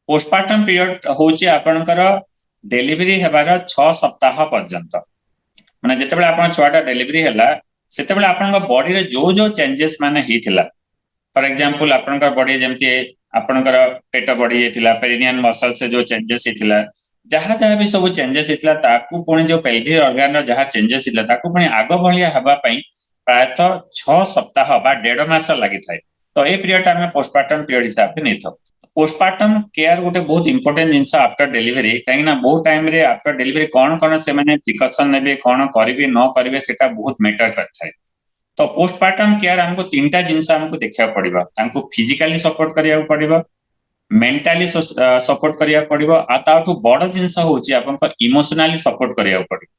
Postmortem period होची आपनकर delivery हेबार 6 सप्ताह पर्यंत माने जेतेबेले आपन छुआटा डेलीवरी हैला सेतेबेले आपनकर बॉडी रे जो जो चेंजेस माने हिथिला फॉर एग्जांपल आपनकर बॉडी जेमति आपनकर पेट बॉडी हेतिला पेरिनियन मसल से जो चेंजेस हेतिला जहाँ जहाँ भी सब चेंजेस हेतिला ताकू पुणी जो पेल्विक ऑर्गन जहाँ चेंजेस हेतिला ताकू पुणी आग भलिया हबा पई प्रायतः 6 सप्ताह बा 1.5 मास लागि थाए तो ए पीरियड आमे पोस्टमार्टम पीरियड हिसाब से नै थो पोस्टमार्टम केयर गोटे बहुत इंपोर्टेंट जिनस आफ्टर डेलीवरी कहीं ना बहुत टाइम रे आफ्टर डेलीवरी कौन कौन से माने प्रिकॉशन नेबे कौन करिवे न करिवे सेटा बहुत मैटर करथाय तो पोस्टमार्टम केयर हमको तीनटा जिनस हमको देखिया पड़िबा तांको फिजिकली सपोर्ट करिया पड़िबा मेंटली सपोर्ट करिया पड़िबा आ ताठू बड़ जिनस होची आपन इमोशनली सपोर्ट करिया पड़िबा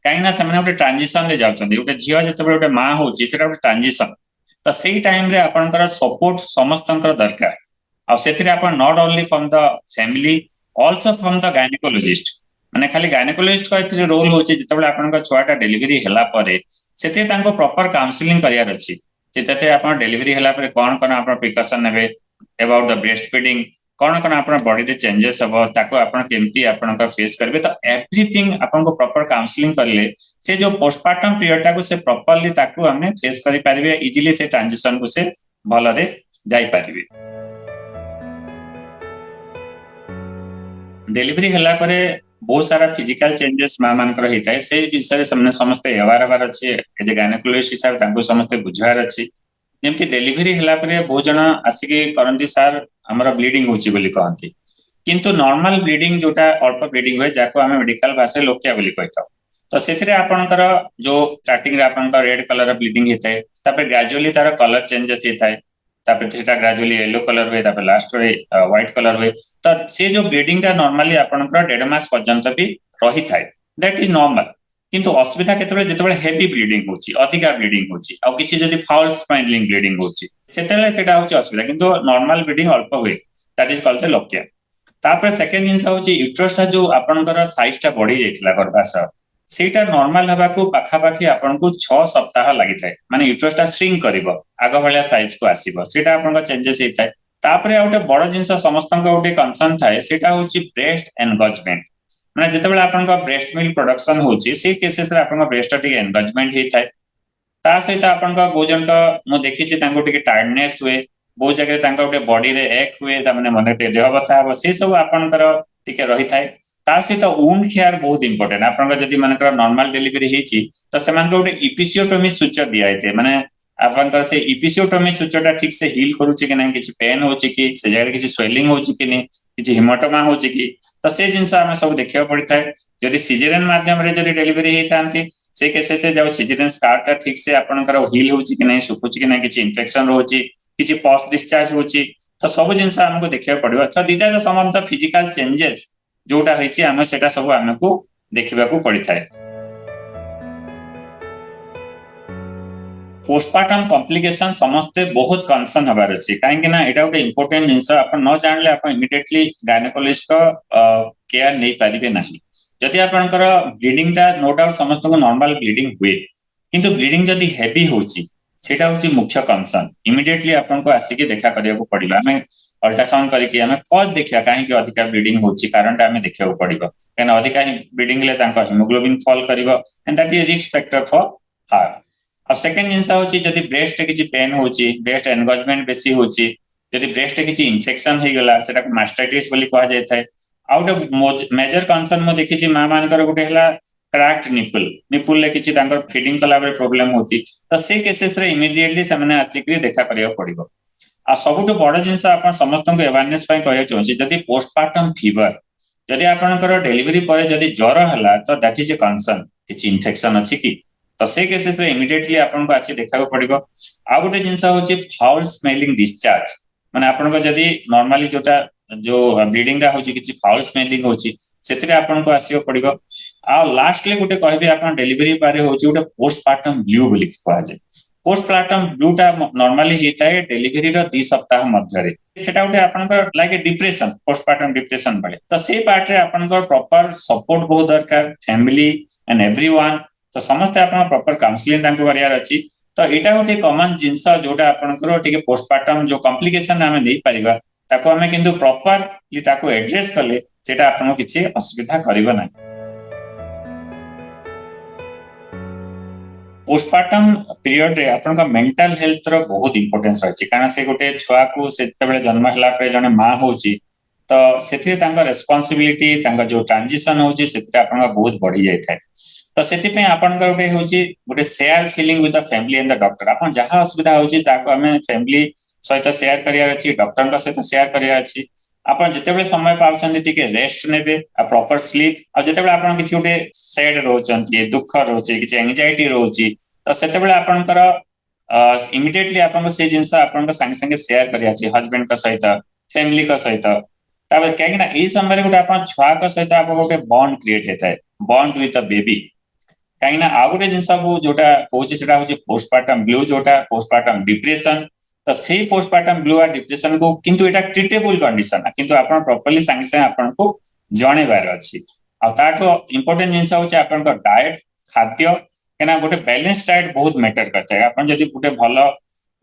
कहीं ना से गोटे ट्रांजिशन रे जाउछन गोटे झियो जते गोटे मां होची सेटा गोटे ट्रांजिशन तो सेही टाइम रे आपनकर सपोर्ट समस्तंकर दरकार और सेथिरे आपन not only from the family also from the gynaecologist माने खाली गायनेकोलॉजिस्ट का एथिरे रोल होची जतेबेले आपनकर छुआटा डेलीवरी हैला परे सेते तांको प्रॉपर काउंसलिंग करियार अछि जेते आपन डेलीवरी हैला परे कोन कोन आपन प्रिकॉशन नेबे अबाउट द ब्रेस्ट फीडिंग कोन कोन आपन बॉडी रे चेंजेस हबो ताको आपन केमती आपन का फेस करबे तो एवरीथिंग आपन को प्रॉपर काउंसलिंग करले से जो पोस्टमार्टम पीरियड ताको से प्रॉपर्ली ताको हमने फेस करि पारिबे इजीली से ट्रांजिशन को से भलो रे जाई पारिबे डेलीवरी हला परे बहुत सारा फिजिकल चेंजेस मां मान कर हिताय से विषय हमने समस्त अवेयर हबार अछि जे गायनेकोलॉजिस्ट हिसाब ताको समस्त बुझार अछि जेमति डेलीवरी हला परे बहुत जना आसिके करंती सर हमर ब्लीडिंग होची बोली कहंती किंतु नॉर्मल ब्लीडिंग जोटा अल्प ब्लीडिंग होय जाको हम मेडिकल भाषा लोकिया बोली कहता तो सेथिरे आपनकर जो स्टार्टिंग रे आपनकर रेड कलर ब्लीडिंग हिताय तापर ग्रेजुअली तार कलर चेंजेस हिताय तापर सेटा ग्रेजुअली येलो कलर होय तापर लास्ट रे व्हाइट कलर होय तो से जो ब्लीडिंग ता नॉर्मली आपनकर 1.5 मास पर्यंत भी रही थाय दैट इज नॉर्मल किंतु असुविधा केतबे जेतबे हेवी ब्लीडिंग होची अधिका ब्लीडिंग होची आ किछि जदी फॉल स्पाइरलिंग ब्लीडिंग होची सेतेले सेटा होची असुविधा किंतु नॉर्मल ब्लीडिंग अल्प होय that is called the lochia तापर सेकंड जिंस होची यूट्रस जो आपनकर साइज ता बढ़ी जायतिला गर्भाशय सेटा नॉर्मल हबा को पाखा पाखी आपन को 6 सप्ताह लागि थाय माने यूट्रस ता श्रिंक करिवो आगो भलिया साइज को आसीबो सेटा आपन को चेंजेस हेताय तापरे आउटे बड़ जिंस समस्तन को उटे कंसर्न थाय सेटा होची ब्रेस्ट एनगेजमेंट माने जेतेबेले आपन को ब्रेस्ट मिल्क प्रोडक्शन होची से केसेस रे आपन को ब्रेस्ट टी एनगेजमेंट हेताय ता सहित आपन को भोजन का मो देखि छि तांको टिके टायर्डनेस हुए बहुत जगह तांको उटे बॉडी रे एक हुए ता माने मन टे देह बथा हो से सब आपन कर टिके रही थाय ता सहित वुंड केयर बहुत इंपोर्टेंट आपन का जदी मन कर नॉर्मल डिलीवरी हेची तो समान को उटे इपिसियोटोमी सूचर दिया हेते माने आपन कर से इपिसियोटोमी सूचरटा ठीक से हील करूची कि नहीं किछि पेन होची कि से जगह किछि स्वेलिंग होची कि नहीं किछि हेमाटोमा होची कि तो से जिंस हम सब देखिया पड़ता है जदी सिजेरियन माध्यम रे जदी डिलीवरी हेतांती से केसेस से जब सिजेरियन स्कार्टा ठीक से आपन कर हील होची कि नहीं सुकुची कि नहीं किछि इन्फेक्शन होची किछि पोस्ट डिस्चार्ज होची तो सब जिंस हमको देखिया पड़िबा तो दीटा तो समस्त फिजिकल चेंजेस जोटा होईची हम सेटा सब हमको देखिबा को पड़िथाय पोस्टमार्टम कॉम्प्लिकेशन समस्त बहुत कंसर्न हबार अछि काहे कि ना एटा गोटे इंपोर्टेंट जिंस आपन न जानले आपन इमीडिएटली गायनेकोलॉजिस्ट को केयर नै पारिबे नाही जदि आपनकर ब्लीडिंग ता नो डाउट समस्त को नॉर्मल ब्लीडिंग हुए किंतु ब्लीडिंग जदि हेवी होची सेटा होची मुख्य कंसर्न इमीडिएटली आपन को आसी के देखा करिया को पड़िबा हमें अल्ट्रासाउंड करके हमें कॉज देखिया काहे कि अधिका ब्लीडिंग होची कारणटा हमें देखिया को पड़िबा काहे अधिका ब्लीडिंग ले तांका हीमोग्लोबिन फॉल करिवो and that is risk factor for heart अब सेकंड जिंस होची जदि ब्रेस्ट किछि पेन होची ब्रेस्ट एनगेजमेंट बेसी होची जदि ब्रेस्ट किछि इन्फेक्शन हे गेला सेटा मास्टाइटिस बोली कहा जाय थाय आउट ऑफ मेजर कंसर्न म देखि छि मां मान कर गुटे हला क्रैक्ड निपुल ले किछि तांकर फीडिंग कला बरे प्रॉब्लम होती तो से केसेस रे इमीडिएटली सामने आसिकरी देखा करिया पड़िबो आ सबुठ बड़ जिंस आपन समस्त को अवेयरनेस पय कहय चोछि जदि पोस्टमार्टम फीवर जदि आपनकर डिलीवरी परे जदि ज्वर हला तो दैट इज ए कंसर्न किछि इन्फेक्शन अछि कि तो से केसेस रे इमीडिएटली आपन को आसी देखा पड़िबो आ गुटे जिंस होछि फाउल स्मेलिंग डिस्चार्ज माने आपन को जदि नॉर्मली जोटा जो ब्लीडिंग दा होछि किछि फाउल स्मेलिंग होछि सेतिरे आपन को आसीयो पड़िबो आ लास्टली गुटे कहबे आपन डिलीवरी पारे होछि गुटे पोस्टमार्टम ब्लू बोली कहा जाय पोस्टमार्टम ब्लू ता नॉर्मली हेता है डिलीवरी रो 2 सप्ताह मध्य रे सेटा गुटे आपन को like a depression postpartum depression बळे तो से पार्ट रे आपन को प्रॉपर सपोर्ट बहुत दरकार फैमिली एंड एवरीवन तो समस्त आपन प्रॉपर काउंसलिंग तांको करियार अछि तो एटा होते कॉमन जिंस जोटा आपन को टिके पोस्टमार्टम जो कॉम्प्लिकेशन हमें नै परिबा ताको हमें किंतु प्रॉपरली ताको एड्रेस कले सेटा आपन किछि असुविधा करिवो ना। पोस्टमार्टम पीरियड रे आपन मेंटल हेल्थ रो बहुत इंपोर्टेंस अछि कारण से गोटे छुआ को सेते बेले जन्म हला पे जने मां होची तो सेथे तांका रेस्पोंसिबिलिटी तांका जो ट्रांजिशन होची सेते आपन बहुत बढ़ी जाय थाए। तो सेति पे आपन गोटे होची गोटे share feeling with the family and the doctor. आपन जहां असुविधा होची ताको हमें फैमिली सहित शेयर करिया अछि, डॉक्टर का सहित शेयर करिया अछि। आपन जते बेले समय पाउछन्ती टिके रेस्ट नेबे आ प्रॉपर स्लीप आ जते बेले आपन किछि गोटे सैड रहउछन्ती, दुख रहउछि, किछि एंजाइटी रहउछि तो सेते बेले आपनकर इमिडिएटली आपन से जिंस आपन संगे संगे शेयर करिया अछि हस्बैंड का सहित, फैमिली का सहित। ताबे कहीं ना ई समय गोटे आपन छुआ का सहित आप गोटे बॉन्ड क्रिएट हेता है, बॉन्ड विथ अ बेबी। कहीं ना आ गोटे जिंस जोटा होछि सेटा होछि पोस्टमार्टम ब्लू, जोटा पोस्टमार्टम डिप्रेशन। तो से पोस्टमार्टम ब्लू आ डिप्रेशन को किंतु एटा ट्रीटेबल कंडीशन किंतु आपन प्रॉपर्ली संगे संगे आपन को जणेबार अछि। आ ताठो इंपोर्टेंट जिंस होछि आपन को डाइट, खाद्य केना गोटे बैलेंस डाइट बहुत मैटर करता है। आपन जदि गोटे भलो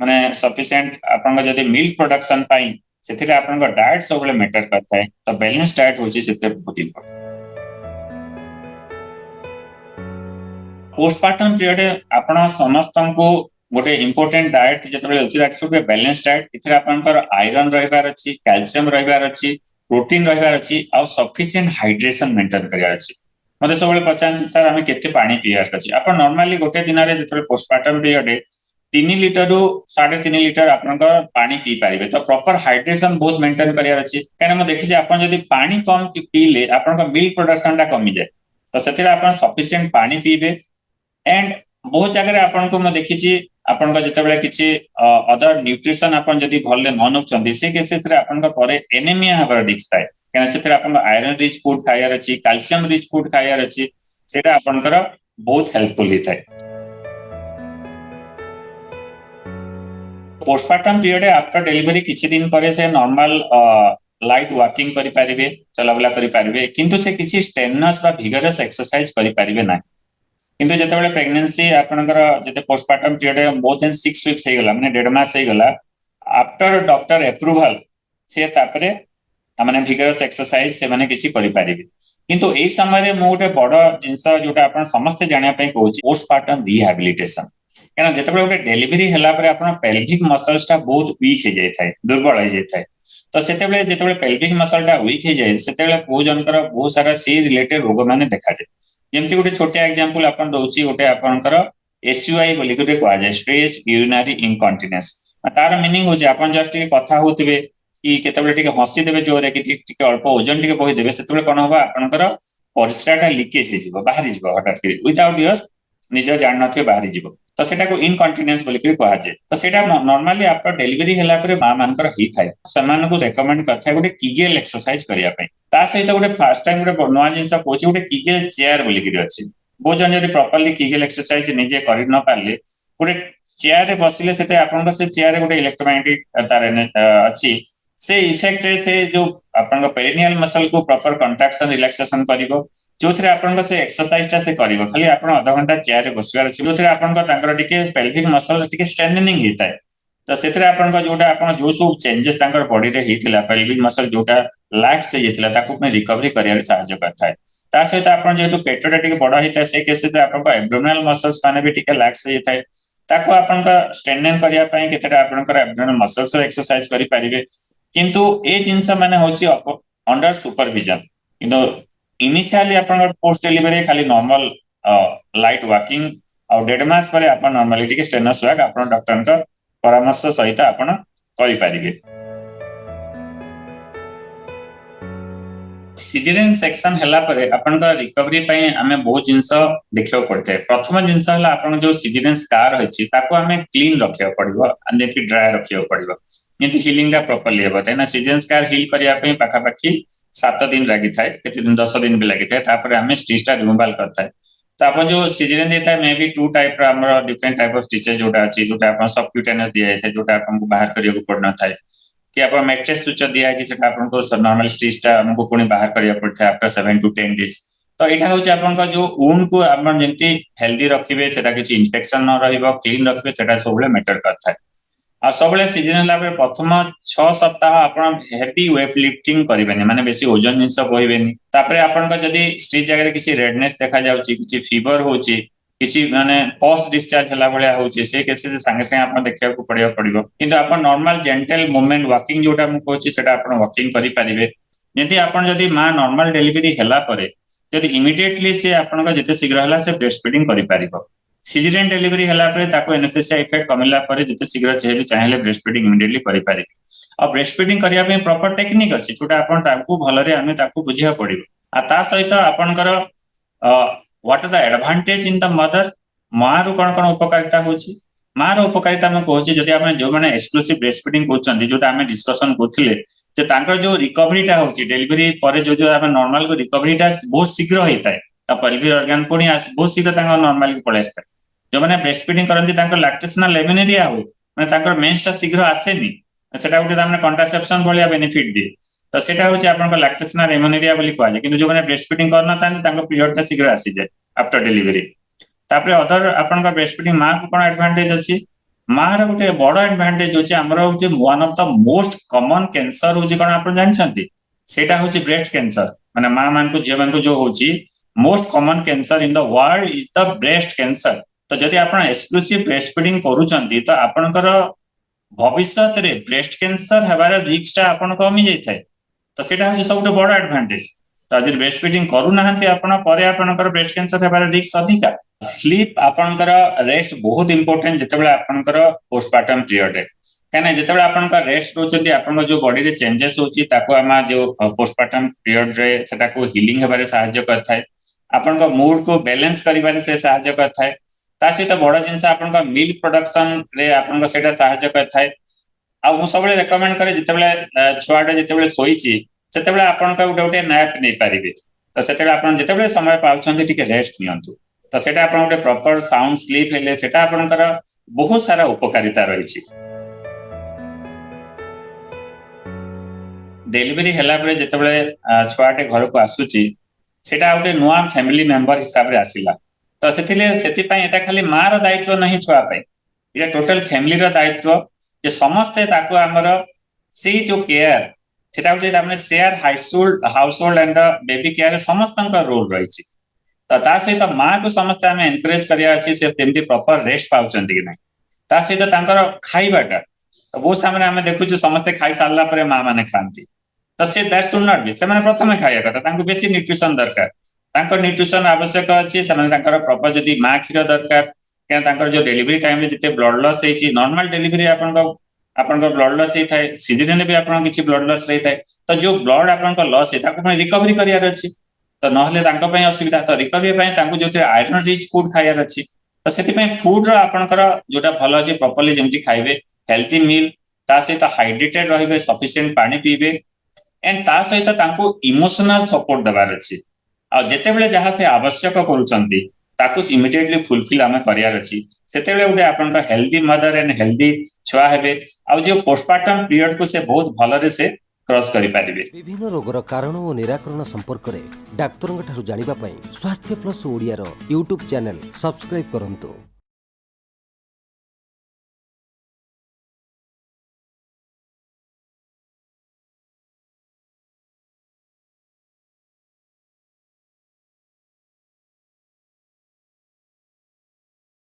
माने सफिशिएंट आपन जदि मिल्क प्रोडक्शन पाई सेथिरे आपन को डाइट सबले मैटर करता है। तो बैलेंस डाइट होछि सेते बहुत इंपोर्टेंट। पोस्टमार्टम पीरियड आपण समस्त को गोटे इंपोर्टेंट डाइट जतबे होछि that should be balance diet. इथरे आपनकर आयरन रहिबार अछि, कैल्शियम रहिबार अछि, प्रोटीन रहिबार अछि आ सफिशिएंट हाइड्रेशन मेंटेन करियार अछि। मते सबले पचान सर हमें केते पानी पियार अछि। आपण नॉर्मली गोटे दिन रे जतबे पोस्टमार्टम पीरियड 3 लीटर रु 3.5 लीटर आपनकर पानी पी पारिबे। तो प्रॉपर हाइड्रेशन बहुत मेंटेन करियार अछि। कारण म देखि जे आपण जदि पानी कम पीले आपनकर मिल्क प्रोडक्शन ता कमी जाय। तो सेथिरे आपण सफिशिएंट पानी पीबे एंड बहुत जगह आपन को म देखि छी आपन का जतबे किछि अदर न्यूट्रिशन आपन जदि भले न नउचंदी से केसेस रे आपन का परे एनीमिया हबर रिस्क थाए। कारण सेथिरे आपन आयरन रिच फूड खायार अछि, कैल्शियम रिच फूड खायार अछि, सेटा आपनकर बहुत हेल्पफुल हिताए। पोस्टमार्टम पीरियड आफ्टर डिलीवरी किछि दिन परे से नॉर्मल लाइट वॉकिंग करि पारिबे, चलाबला करि पारिबे किंतु से किछि स्टेनस बा विगरस एक्सरसाइज करि पारिबे ना। किंतु जतबेले प्रेगनेंसी आपनकर जते postpartum period more than 6 weeks हे गला माने 1.5 मास हे गला आफ्टर डॉक्टर अप्रूवल से तापरे माने विगरस एक्सरसाइज से माने किछि करि पारिबे। किंतु एई समय रे मो गोटे बड़ जिंस जोटा आपन समस्त जानिया पई कहूची पोस्टमार्टम रिहैबिलिटेशन। कारण जतबेले गोटे डिलीवरी हला परे आपन पेल्विक मसल्स ता बहुत वीक हे जाय थाए, दुर्बल हे जाय थाए। तो सेतेबेले जतबेले पेल्विक मसल ता वीक हे जाय सेतेबेले बहुत जनकर बहुत सारा सी रिलेटेड रोग माने देखा जाय। जेमति गोटे छोटे एग्जांपल आपन दोउची गोटे आपनकर एसयूआई बोली गोटे कोआ जाय, स्ट्रेस यूरिनरी इनकॉन्टिनेंस। तार मीनिंग हो जे आपन जस्ट कथा होतबे कि केतेबेले टिके हसी देबे जोरे कि टिके अल्प ओजन टिके बही देबे सेतेबेले कोन होबा आपनकर परिस्राटा लीकेज हे जिवो, बाहरी जिवो हठात के विदाउट योर निज जान नथे बाहरी जिवो। तो सेटा को इनकॉन्टिनेंस बोली के कोआ जाय। तो सेटा नॉर्मली आफ्टर डिलीवरी हला परे मां मानकर ही थाए। समान को रेकमेंड करथा गोटे कीगेल एक्सरसाइज करिया पई। ता सहित गोटे फर्स्ट टाइम गोटे नवा जिंस कोची गोटे कीगेल चेयर बोली के अछि। बहुत जन जदि प्रॉपर्ली कीगेल एक्सरसाइज निजे करि न पारले गोटे चेयर रे बसिले सेते आपन से चेयर रे गोटे इलेक्ट्रोमैग्नेटिक तार अछि से इफेक्ट रे से जो आपन पेरिनियल मसल को प्रॉपर कंट्रैक्शन रिलैक्सेशन करिवो जो थरे आपन से एक्सरसाइज ता से करिवो। खाली आपन आधा घंटा चेयर रे बसिवार अछि जो थरे आपन तांकर टिके पेल्विक मसल टिके स्ट्रेंथनिंग हिताय। तो सेथरे आपन जोटा आपन जो सब चेंजेस तांकर बॉडी रे हितिला पेल्विक मसल जोटा लैक्स से हितिला ताकू में रिकवरी करिया रे सहायता करथाय। ता सहित आपन जेतु पेटोटा टिके बडा हिताय से केसे आपन एब्डोमिनल मसल्स माने भी टिके लैक्स से हिताय। ताको आपन स्ट्रेंथन करिया पई केतेटा आपन एब्डोमिनल मसल्स एक्सरसाइज करि पारिबे। किंतु ए जिंस माने होची अंडर सुपरविजन। किंतु इनिशियली आपन पोस्ट डिलीवरी खाली नॉर्मल लाइट वॉकिंग और 1.5 मास परे आपन नॉर्मली टिके स्टेनस वॉक आपन डॉक्टर का परामर्श सहित आपन करि पारिबे। सिजेरियन सेक्शन हला परे आपन का रिकवरी पई हमें बहुत जिंस देखियो पड़ते। प्रथम जिंस हला आपन जो सिजेरियन स्कार होची ताको हमें क्लीन रखियो पड़िबो एंड देखि ड्राई रखियो पड़िबो जेंति हीलिंग दा प्रॉपर्ली हेबो। तेना सिजेरियन स्कार हील करिया पई पाखा पाखी 7 दिन लागि थाए, केते दिन 10 दिन भी लागि थाए। तापर हमें स्टिच ता रिमूवल करता है। तो आपन जो सिजेरियन देता है मे बी 2 टाइप रा हमर डिफरेंट टाइप ऑफ स्टिचेस जोटा अछि जोटा आपन सबक्यूटेनियस दिया जाय जोटा आपन को बाहर करियो पड़ना थाए कि आपन मैट्रिक्स सुचर दिया जाय सेटा आपन को नॉर्मल स्टिच ता हमको पुनी बाहर करिया पड़ता है आफ्टर 7 to 10 डेज। तो एटा होची आपन का जो वुंड को आपन जेंति हेल्दी रखिबे सेटा किछि इन्फेक्शन न रहिबो, क्लीन रखिबे सेटा सबले मैटर करता है। आ सबले सीजन हला पे प्रथम 6 सप्ताह आपण हेवी वेट लिफ्टिंग करिबेनी माने बेसी ओजन जिंस बोइबेनी तापरे आपण का जदी स्ट्रीट जगह किसी रेडनेस देखा जाउची किसी फीवर होची किसी माने पॉस्ट डिस्चार्ज हला भलिया होची से केसे संगे संगे आपण देखिया को पड़िबो किंतु आपण नॉर्मल जेंटल मूवमेंट वॉकिंग जोटा मु कहूची सेटा आपण वॉकिंग करि परिबे यदि आपण जदी मा नॉर्मल डिलीवरी हला परे जदी इमीडिएटली से आपण का जते शीघ्र हला से ब्रेस्ट फीडिंग करि परिबो सीजरियन डिलीवरी हला परे ताको एनेस्थेसिया इफेक्ट कमिला परे जते शीघ्र चाहेले ब्रेस्ट फीडिंग इमीडिएटली करि परिबे आ ब्रेस्ट फीडिंग करिया पे प्रॉपर टेक्निक अछि जोटा आपण ताकू भलरे आमे ताकू बुझिया पड़िबो आ ता सहित आपनकर what are the advantage in the mother मार कोन कोन उपकारिता होची मार उपकारिता में कहूची जदी आपण जो माने एक्सक्लूसिव ब्रेस्ट फीडिंग कोचंदी जोटा आमे डिस्कशन करथिले जे तांकर जो रिकवरीटा होची डिलीवरी परे जो जो आमे नॉर्मल को रिकवरीटा बहुत शीघ्र होइताय ता पेल्विक ऑर्गन पुनी बहुत शीघ्र तांकर नॉर्मल को पळेस्ता जो माने ब्रेस्ट फीडिंग करंती तांकर लैक्टेशनल लेमिनेरिया हो माने तांकर मेंसटा शीघ्र आसेनी सेटा उठे तामने कॉन्ट्रासेप्शन भलिया बेनिफिट दे तो सेटा होची आपनका लैक्टेशनल लेमिनेरिया बोली कहले किंतु जो माने ब्रेस्ट फीडिंग करना तांते तांको पीरियड ता शीघ्र आसी जाय आफ्टर डिलीवरी तापरे अदर आपनका ब्रेस्ट फीडिंग मां को कोन एडवांटेज अछि मार गोटे बड़ एडवांटेज होची हमर होची one of the most common cancer होची कोन आपन जानछंती सेटा होची ब्रेस्ट कैंसर माने मां मान को जे मान को जो होची most common cancer in the world is the breast cancer तो जदि आपण एक्सक्लूसिव ब्रेस्ट फीडिंग करूचंती तो आपनकर भविष्य रे ब्रेस्ट कैंसर हबार रिस्क ता आपण कमी जाय थाय तो सेटा होची सबसे बड़ एडवांटेज तो जदि ब्रेस्ट फीडिंग करू नाहंती आपण परे आपनकर ब्रेस्ट कैंसर हबार रिस्क अधिका स्लीप आपनकर रेस्ट बहुत इंपोर्टेंट जेतेबेले आपनकर पोस्टपार्टम पीरियड है काने जेतेबेले आपनकर रेस्ट होचंती आपनकर जो बॉडी रे चेंजेस होची ताको आमा जो पोस्टपार्टम पीरियड रे सेटा को हीलिंग हबारे सहायता करथाय आपनकर मूड को बैलेंस करिबारे से सहायता करथाय ता सहित बड़ जिनस आपनका मिल्क प्रोडक्शन रे आपनका सेटा सहायता करथाय आ मु सबले रेकमेंड करे जेतेबेले छुआडे जेतेबेले सोईची सेतेबेले आपनका उडे नैप नै पारिबे तो सेतेबेले आपन जेतेबेले समय पाउछंती टिके रेस्ट नियंतु तो सेटा आपन उडे प्रॉपर साउंड स्लीप हेले सेटा आपनकर बहुत सारा उपकारिता रहिछि डिलीवरी हला परे जेतेबेले छुआटे घर को आसुची सेटा उडे नुवा फैमिली मेंबर हिसाब रे आसिला तो सेति पय एटा खाली मार दायित्व नहीं छुआ पय एटा टोटल फैमिली रो दायित्व जे समस्ते ताको हमर सी जो केयर सेटा उडे हमने share household and the baby care समस्तन का रोल रहिछि तो ता सहित मां को समस्त हमें एनकरेज करिया अछि से तेमती प्रॉपर रेस्ट पाउचंती कि नै ता सहित तांकर खाइबाटा तो बहुत सामने हमें देखु जे समस्त खाइ सारला परे मां माने खांती तो say that should not be से माने प्रथमे खाया कथा तांको बेसी न्यूट्रिशन दरकार तांकर न्यूट्रिशन आवश्यक अछि से माने तांकर प्रॉपर जदी मां खीर दरकार के तांकर जो डिलीवरी टाइम रे जते ब्लड लॉस हेछि नॉर्मल डिलीवरी आपन ब्लड लॉस हे थाए सीजन भी आपन किछि ब्लड लॉस रही थाए तो जो ब्लड आपन लॉस हे ताको रिकवरी करियार अछि तो नहले तांको पय असुविधा तो रिकवरी पय तांको जोते आयरन रिच फूड खाइयार अछि तो सेति पय फूड रो आपनकर जोटा भलो अछि प्रॉपर्ली जेमति खाइबे हेल्थी मील ता सहित हाइड्रेटेड रहिबे सफिशिएंट पानी पीबे एंड ता सहित तांको इमोशनल सपोर्ट देबार अछि आ जेतेबेले जहा से आवश्यक करूचंती ताकू इमीडिएटली फुलफिल आमे करियार अछि सेतेबेले उडे आपनका हेल्दी मदर एंड हेल्दी छुआ हेबे आ जो पोस्टपार्टम पीरियड को से बहुत भलरे से क्रॉस करि पारिबे विभिन्न रोगर कारण और निराकरण संपर्क में डाक्तरंग ठारू जानिबा पई स्वास्थ्य प्लस ओडिया रो यूट्यूब चैनल सब्सक्राइब करंतु।